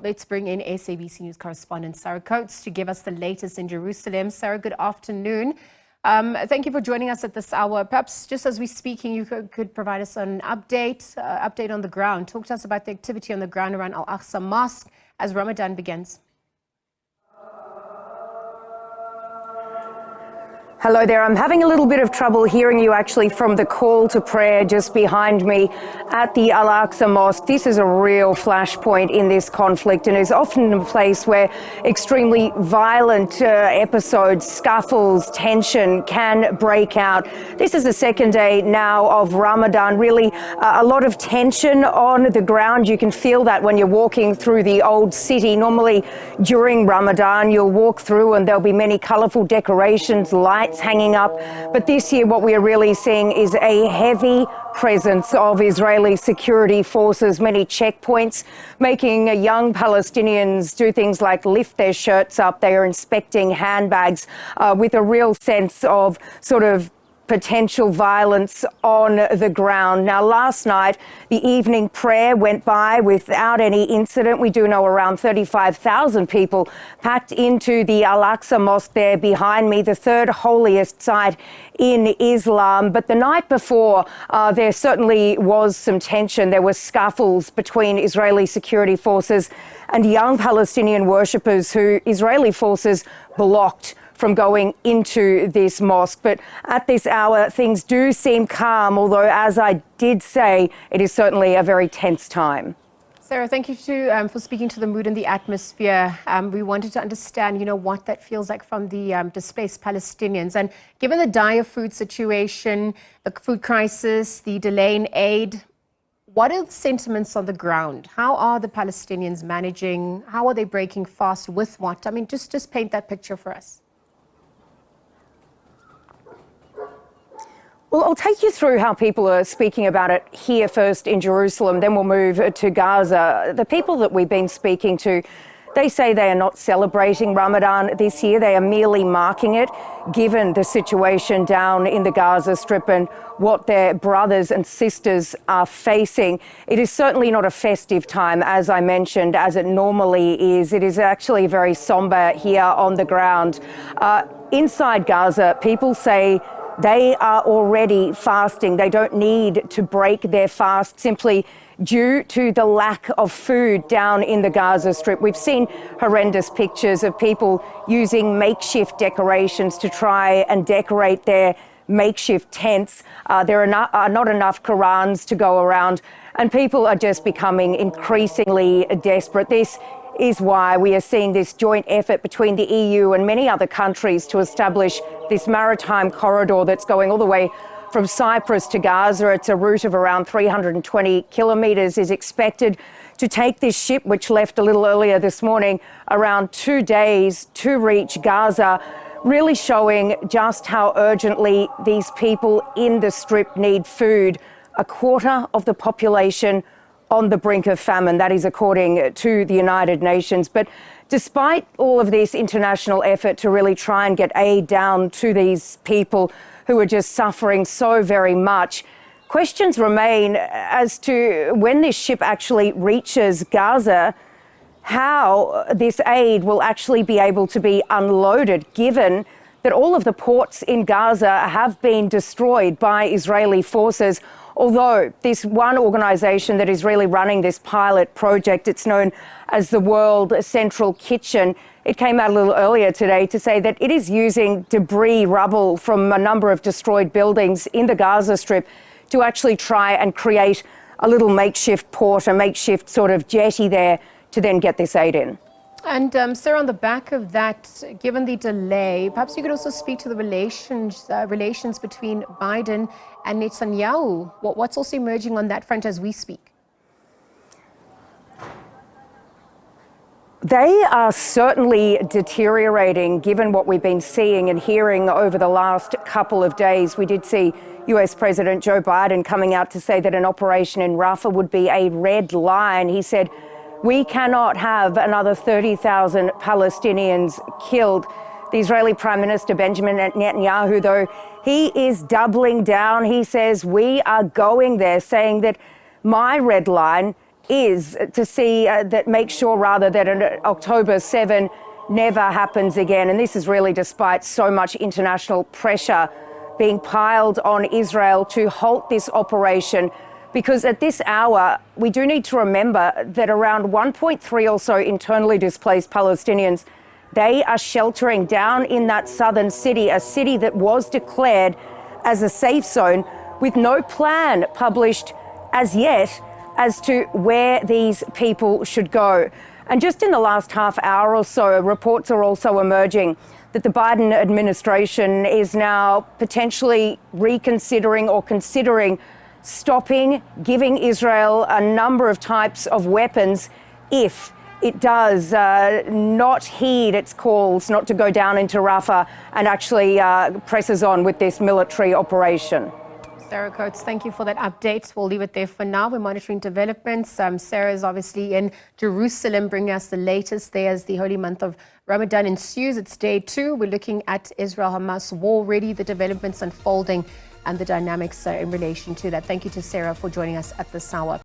Let's bring in SABC News correspondent Sarah Coates to give us the latest in Jerusalem. Sarah, good afternoon. Thank you for joining us at this hour. Perhaps just as we're speaking, you could provide us an update on the ground. Talk to us about the activity on the ground around Al-Aqsa Mosque as Ramadan begins. Hello there. I'm having a little bit of trouble hearing you actually from the call to prayer just behind me at the Al-Aqsa Mosque. This is a real flashpoint in this conflict and is often a place where extremely violent episodes, scuffles, tension can break out. This is the second day now of Ramadan. Really a lot of tension on the ground. You can feel that when you're walking through the old city. Normally during Ramadan, you'll walk through and there'll be many colourful decorations, lights hanging up. But this year what we are really seeing is a heavy presence of Israeli security forces, many checkpoints, making young Palestinians do things like lift their shirts up. They are inspecting handbags with a real sense of sort of potential violence on the ground. Now, last night, the evening prayer went by without any incident. We do know around 35,000 people packed into the Al-Aqsa Mosque there behind me, the third holiest site in Islam. But the night before, there certainly was some tension. There were scuffles between Israeli security forces and young Palestinian worshippers who Israeli forces blocked from going into this mosque. But at this hour, things do seem calm, although, as I did say, it is certainly a very tense time. Sarah, thank you for speaking to the mood and the atmosphere. We wanted to understand, what that feels like from the displaced Palestinians. And given the dire food situation, the food crisis, the delay in aid, what are the sentiments on the ground? How are the Palestinians managing? How are they breaking fast with what? I mean, just paint that picture for us. Well, I'll take you through how people are speaking about it here first in Jerusalem, then we'll move to Gaza. The people that we've been speaking to, they say they are not celebrating Ramadan this year. They are merely marking it, given the situation down in the Gaza Strip and what their brothers and sisters are facing. It is certainly not a festive time, as I mentioned, as it normally is. It is actually very somber here on the ground. Inside Gaza, people say they are already fasting. They don't need to break their fast simply due to the lack of food down in the Gaza Strip. We've seen horrendous pictures of people using makeshift decorations to try and decorate their makeshift tents. There are not enough Qurans to go around, and people are just becoming increasingly desperate. This is why we are seeing this joint effort between the EU and many other countries to establish this maritime corridor that's going all the way from Cyprus to Gaza. It's a route of around 320 kilometres, is expected to take this ship, which left a little earlier this morning, around 2 days to reach Gaza, really showing just how urgently these people in the Strip need food. A quarter of the population on the brink of famine. That is according to the United Nations. But despite all of this international effort to really try and get aid down to these people who are just suffering so very much, questions remain as to when this ship actually reaches Gaza, how this aid will actually be able to be unloaded, given that all of the ports in Gaza have been destroyed by Israeli forces. Although this one organisation that is really running this pilot project, it's known as the World Central Kitchen, it came out a little earlier today to say that it is using debris, rubble from a number of destroyed buildings in the Gaza Strip to actually try and create a little makeshift port, a makeshift sort of jetty there to then get this aid in. And Sarah, on the back of that, given the delay, perhaps you could also speak to the relations between Biden and Netanyahu. What's also emerging on that front as we speak? They are certainly deteriorating, given what we've been seeing and hearing over the last couple of days. We did see US President Joe Biden coming out to say that an operation in Rafah would be a red line. He said, "We cannot have another 30,000 Palestinians killed." The Israeli Prime Minister Benjamin Netanyahu, though, he is doubling down. He says, "We are going there," saying that my red line is to see that make sure rather that an October 7 never happens again. And this is really despite so much international pressure being piled on Israel to halt this operation, because at this hour, we do need to remember that around 1.3 or so internally displaced Palestinians, they are sheltering down in that southern city, a city that was declared as a safe zone, with no plan published as yet as to where these people should go. And just in the last half hour or so, reports are also emerging that the Biden administration is now potentially reconsidering or considering stopping giving Israel a number of types of weapons if it does not heed its calls not to go down into Rafah and actually presses on with this military operation. Sarah Coates, thank you for that update. We'll leave it there for now. We're monitoring developments. Sarah is obviously in Jerusalem, bringing us the latest there as the holy month of Ramadan ensues. It's day 2. We're looking at Israel-Hamas War, already the developments unfolding and the dynamics in relation to that. Thank you to Sarah for joining us at this hour.